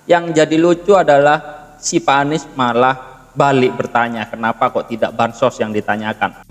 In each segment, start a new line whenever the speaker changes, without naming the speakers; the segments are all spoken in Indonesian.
Yang jadi lucu adalah si Pak Anies malah balik bertanya, kenapa kok tidak bansos yang ditanyakan.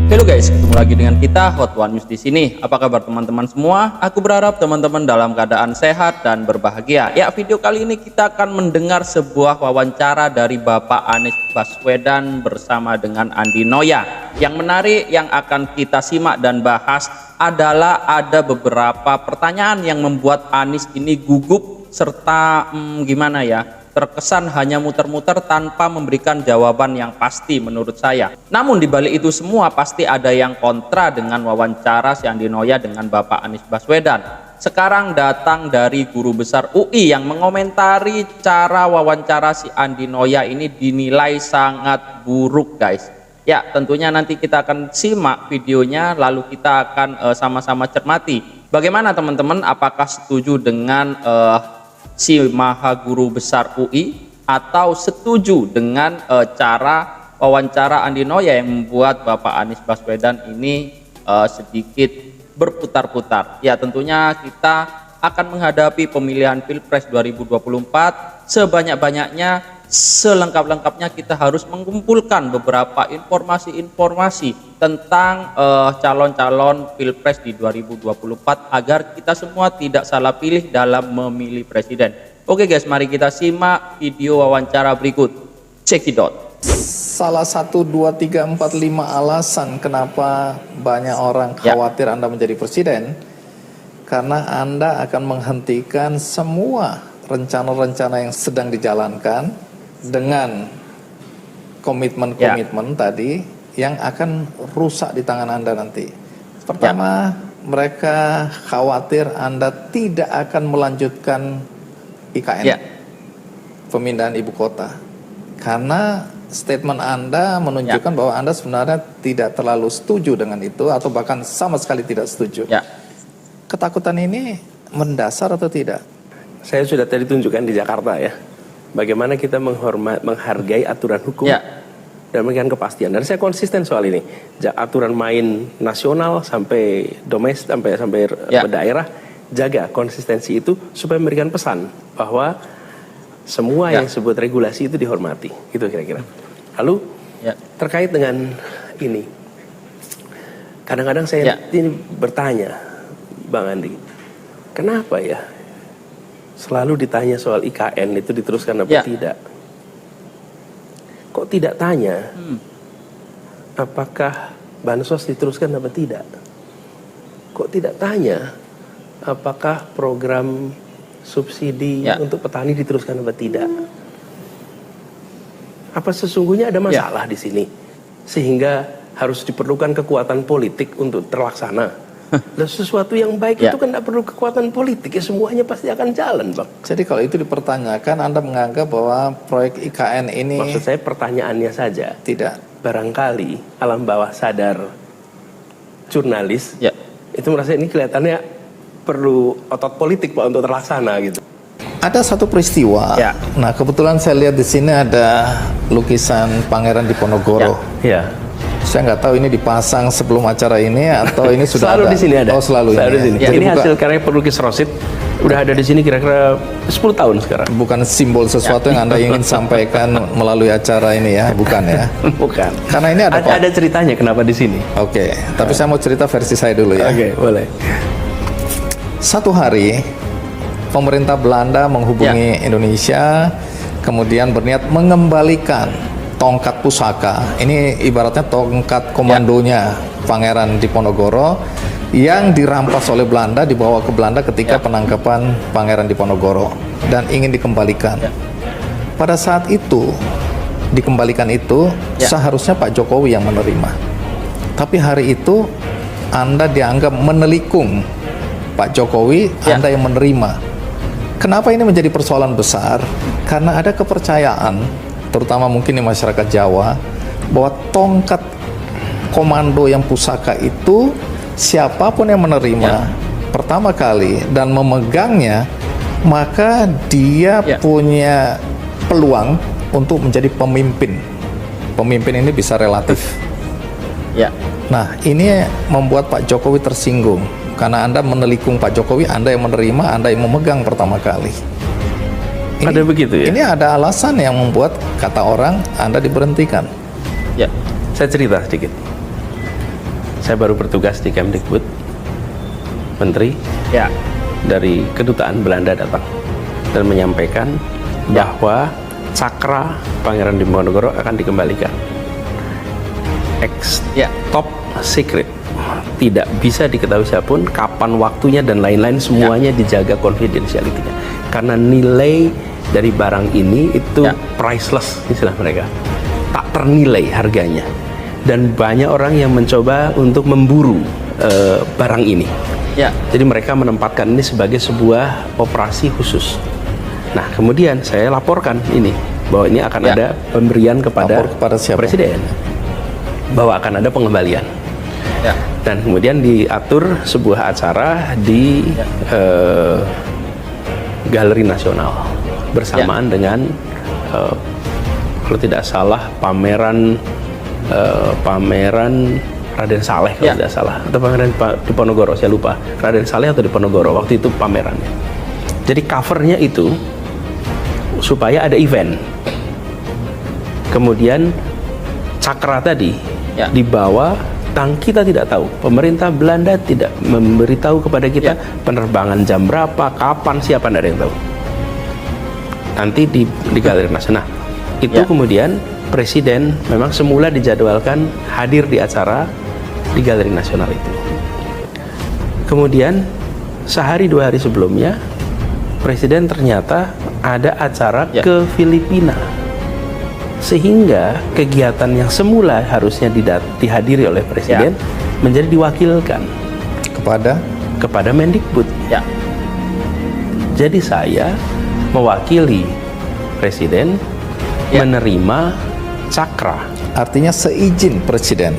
Halo guys, ketemu lagi dengan kita Hot One News di sini. Apa kabar teman-teman semua? Aku berharap teman-teman dalam keadaan sehat dan berbahagia. Ya, video kali ini kita akan mendengar sebuah wawancara dari Bapak Anies Baswedan bersama dengan Andi Noya. Yang menarik yang akan kita simak dan bahas adalah ada beberapa pertanyaan yang membuat Anies ini gugup serta gimana ya? Terkesan hanya muter-muter tanpa memberikan jawaban yang pasti menurut saya. Namun dibalik itu semua pasti ada yang kontra dengan wawancara si Andi Noya dengan Bapak Anies Baswedan. Sekarang datang dari guru besar UI yang mengomentari cara wawancara si Andi Noya ini dinilai sangat buruk guys. Ya tentunya nanti kita akan simak videonya lalu kita akan sama-sama cermati. Bagaimana teman-teman, apakah setuju dengan si Maha Guru Besar UI atau setuju dengan cara wawancara Andi Noya yang membuat Bapak Anies Baswedan ini sedikit berputar-putar. Ya tentunya kita akan menghadapi pemilihan Pilpres 2024 sebanyak-banyaknya, selengkap-lengkapnya kita harus mengumpulkan beberapa informasi-informasi tentang calon-calon Pilpres di 2024 agar kita semua tidak salah pilih dalam memilih presiden. Oke guys, mari kita simak video wawancara berikut. Check it out.
Salah satu, 2, 3, 4, 5 alasan kenapa banyak orang khawatir Anda menjadi presiden, karena Anda akan menghentikan semua rencana-rencana yang sedang dijalankan dengan komitmen-komitmen tadi yang akan rusak di tangan Anda nanti. Pertama, mereka khawatir Anda tidak akan melanjutkan IKN, pemindahan ibu kota, karena statement Anda menunjukkan bahwa Anda sebenarnya tidak terlalu setuju dengan itu atau bahkan sama sekali tidak setuju. Ketakutan ini mendasar atau tidak?
Saya sudah tadi tunjukkan di Jakarta ya, bagaimana kita menghargai aturan hukum dan memberikan kepastian. Dan saya konsisten soal ini. Aturan main nasional sampai domestik sampai daerah, jaga konsistensi itu supaya memberikan pesan bahwa semua yang disebut regulasi itu dihormati. Itu kira-kira. Lalu terkait dengan ini, kadang-kadang saya ini bertanya, Bang Andi, kenapa ya selalu ditanya soal IKN itu diteruskan apa tidak? Kok tidak tanya apakah bansos diteruskan apa tidak? Kok tidak tanya apakah program subsidi untuk petani diteruskan apa tidak? Apa sesungguhnya ada masalah di sini sehingga harus diperlukan kekuatan politik untuk terlaksana? Dan sesuatu yang baik itu kan tidak perlu kekuatan politik, ya semuanya pasti akan jalan, Bang.
Jadi kalau itu dipertanyakan, Anda menganggap bahwa proyek IKN ini...
Maksud saya pertanyaannya saja.
Tidak.
Barangkali alam bawah sadar jurnalis itu merasa ini kelihatannya perlu otot politik Pak untuk terlaksana gitu.
Ada satu peristiwa. Nah kebetulan saya lihat di sini ada lukisan Pangeran Diponegoro. Saya nggak tahu ini dipasang sebelum acara ini atau ini sudah
selalu
ada.
Di sini ada.
Oh selalu
di sini.
Jadi
ini hasil karya pelukis Rosid. Udah ada di sini kira-kira 10 tahun sekarang.
Bukan simbol sesuatu yang Anda ingin sampaikan melalui acara ini ya, bukan ya?
Bukan.
Karena ini
ada ceritanya kenapa di sini.
Oke, tapi saya mau cerita versi saya dulu ya.
Oke, boleh.
Satu hari pemerintah Belanda menghubungi Indonesia, kemudian berniat mengembalikan tongkat pusaka. Ini ibaratnya tongkat komandonya Pangeran Diponegoro yang dirampas oleh Belanda, dibawa ke Belanda ketika penangkapan Pangeran Diponegoro dan ingin dikembalikan. Pada saat itu dikembalikan itu seharusnya Pak Jokowi yang menerima. Tapi hari itu Anda dianggap menelikung Pak Jokowi, Anda yang menerima. Kenapa ini menjadi persoalan besar? Karena ada kepercayaan, terutama mungkin di masyarakat Jawa, bahwa tongkat komando yang pusaka itu siapapun yang menerima pertama kali dan memegangnya, maka dia punya peluang untuk menjadi pemimpin. Pemimpin ini bisa relatif.
Ya.
Nah, ini membuat Pak Jokowi tersinggung karena Anda menelikung Pak Jokowi, Anda yang menerima, Anda yang memegang pertama kali.
Ada begitu ya?
Ini ada alasan yang membuat kata orang Anda diberhentikan.
Ya.
Saya cerita sedikit. Saya baru bertugas di Kemdikbud, menteri
Ya.
dari kedutaan Belanda datang dan menyampaikan bahwa cakra Pangeran Diponegoro akan dikembalikan.
Ya.
Top secret, tidak bisa diketahui siapapun kapan waktunya dan lain-lain, semuanya dijaga confidentiality-nya karena nilai dari barang ini itu priceless, istilah mereka, tak ternilai harganya, dan banyak orang yang mencoba untuk memburu barang ini.
Ya.
Jadi mereka menempatkan ini sebagai sebuah operasi khusus. Nah, kemudian saya laporkan ini bahwa ini akan ada pemberian kepada
siapa?
Presiden, bahwa akan ada pengembalian.
Ya.
Dan kemudian diatur sebuah acara di Galeri Nasional bersamaan dengan kalau tidak salah pameran Raden Saleh kalau tidak salah, atau pameran Diponegoro, saya lupa, Raden Saleh atau Diponegoro waktu itu pamerannya. Jadi covernya itu supaya ada event. Kemudian cakra tadi dibawa, kita tidak tahu, pemerintah Belanda tidak memberitahu kepada kita penerbangan jam berapa, kapan, siapa, tidak ada yang tahu. Nanti di Galeri Nasional itu kemudian Presiden memang semula dijadwalkan hadir di acara di Galeri Nasional itu. Kemudian sehari 2 hari sebelumnya Presiden ternyata ada acara ke Filipina, sehingga kegiatan yang semula harusnya dihadiri oleh Presiden menjadi diwakilkan kepada Mendikbud. Jadi saya mewakili Presiden menerima cakra.
Artinya seizin Presiden.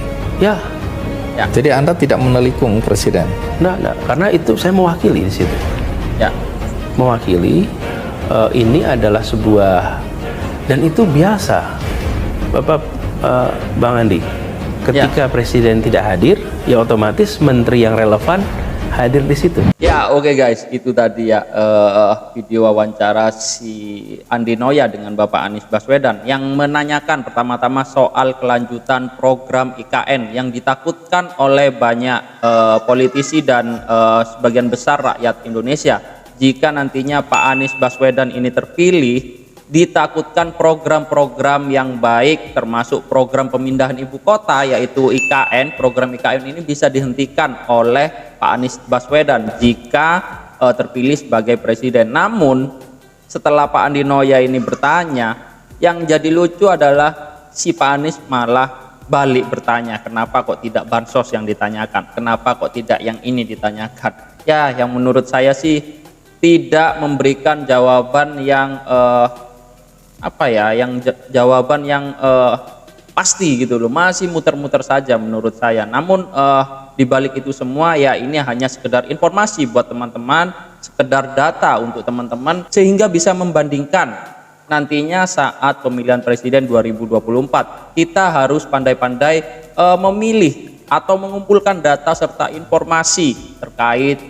Jadi Anda tidak menelikung Presiden.
Nah, karena itu saya mewakili di situ. Mewakili, ini adalah sebuah, dan itu biasa, Bapak Bang Andi. Ketika Presiden tidak hadir, ya otomatis menteri yang relevan hadir di situ.
Ya, oke guys, itu tadi ya video wawancara si Andi Noya dengan Bapak Anies Baswedan yang menanyakan pertama-tama soal kelanjutan program IKN yang ditakutkan oleh banyak politisi dan sebagian besar rakyat Indonesia. Jika nantinya Pak Anies Baswedan ini terpilih, ditakutkan program-program yang baik termasuk program pemindahan ibu kota yaitu IKN, program IKN ini bisa dihentikan oleh Pak Anies Baswedan jika terpilih sebagai presiden. Namun setelah Pak Andi Noya ini bertanya, yang jadi lucu adalah si Pak Anies malah balik bertanya, kenapa kok tidak bansos yang ditanyakan, kenapa kok tidak yang ini ditanyakan. Ya, yang menurut saya sih tidak memberikan jawaban yang jawaban yang pasti gitu loh, masih muter-muter saja menurut saya. Namun dibalik itu semua ya ini hanya sekedar informasi buat teman-teman, sekedar data untuk teman-teman sehingga bisa membandingkan nantinya saat pemilihan presiden 2024. Kita harus pandai-pandai memilih atau mengumpulkan data serta informasi terkait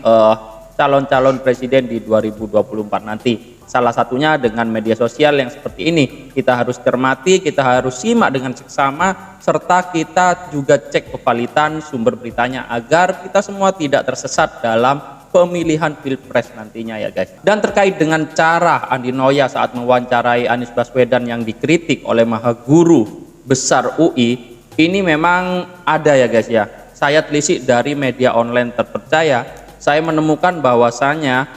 calon-calon presiden di 2024 nanti. Salah satunya dengan media sosial yang seperti ini. Kita harus cermati, kita harus simak dengan seksama, serta kita juga cek kevalitan sumber beritanya agar kita semua tidak tersesat dalam pemilihan pilpres nantinya ya guys. Dan terkait dengan cara Andi Noya saat mewawancarai Anies Baswedan yang dikritik oleh Maha Guru Besar UI, ini memang ada ya guys ya. Saya telisik dari media online terpercaya, saya menemukan bahwasanya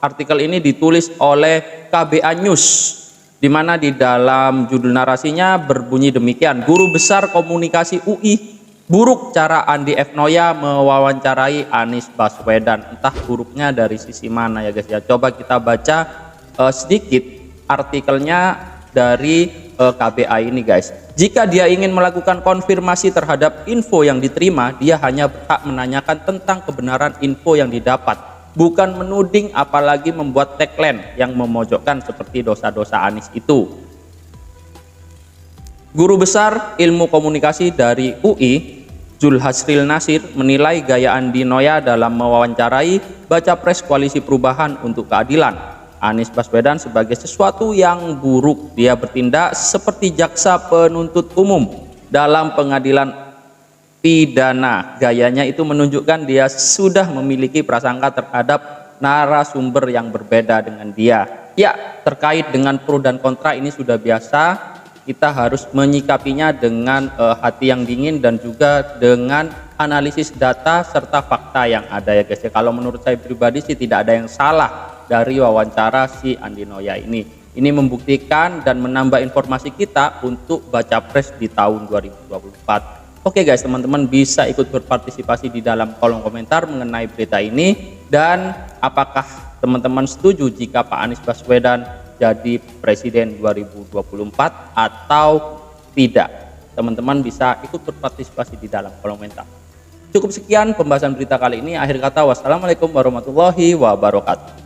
artikel ini ditulis oleh KBA News, di mana di dalam judul narasinya berbunyi demikian: Guru Besar Komunikasi UI, buruk cara Andi F. Noya mewawancarai Anies Baswedan. Entah buruknya dari sisi mana ya guys ya. Coba kita baca sedikit artikelnya dari KBA ini guys. Jika dia ingin melakukan konfirmasi terhadap info yang diterima, dia hanya berhak menanyakan tentang kebenaran info yang didapat, bukan menuding apalagi membuat tagline yang memojokkan seperti dosa-dosa Anies itu. Guru Besar Ilmu Komunikasi dari UI, Zulhasril Nasir, menilai gaya Andi Noya dalam mewawancarai baca pres Koalisi Perubahan untuk Keadilan Anies Baswedan sebagai sesuatu yang buruk. Dia bertindak seperti jaksa penuntut umum dalam pengadilan pidana. Gayanya itu menunjukkan dia sudah memiliki prasangka terhadap narasumber yang berbeda dengan dia. Ya, terkait dengan pro dan kontra ini sudah biasa. Kita harus menyikapinya dengan hati yang dingin dan juga dengan analisis data serta fakta yang ada ya guys ya. Kalau menurut saya pribadi sih tidak ada yang salah dari wawancara si Andi Noya ini. Ini membuktikan dan menambah informasi kita untuk baca pres di tahun 2024. Oke guys, teman-teman bisa ikut berpartisipasi di dalam kolom komentar mengenai berita ini, dan apakah teman-teman setuju jika Pak Anies Baswedan jadi presiden 2024 atau tidak? Teman-teman bisa ikut berpartisipasi di dalam kolom komentar. Cukup sekian pembahasan berita kali ini. Akhir kata, wassalamualaikum warahmatullahi wabarakatuh.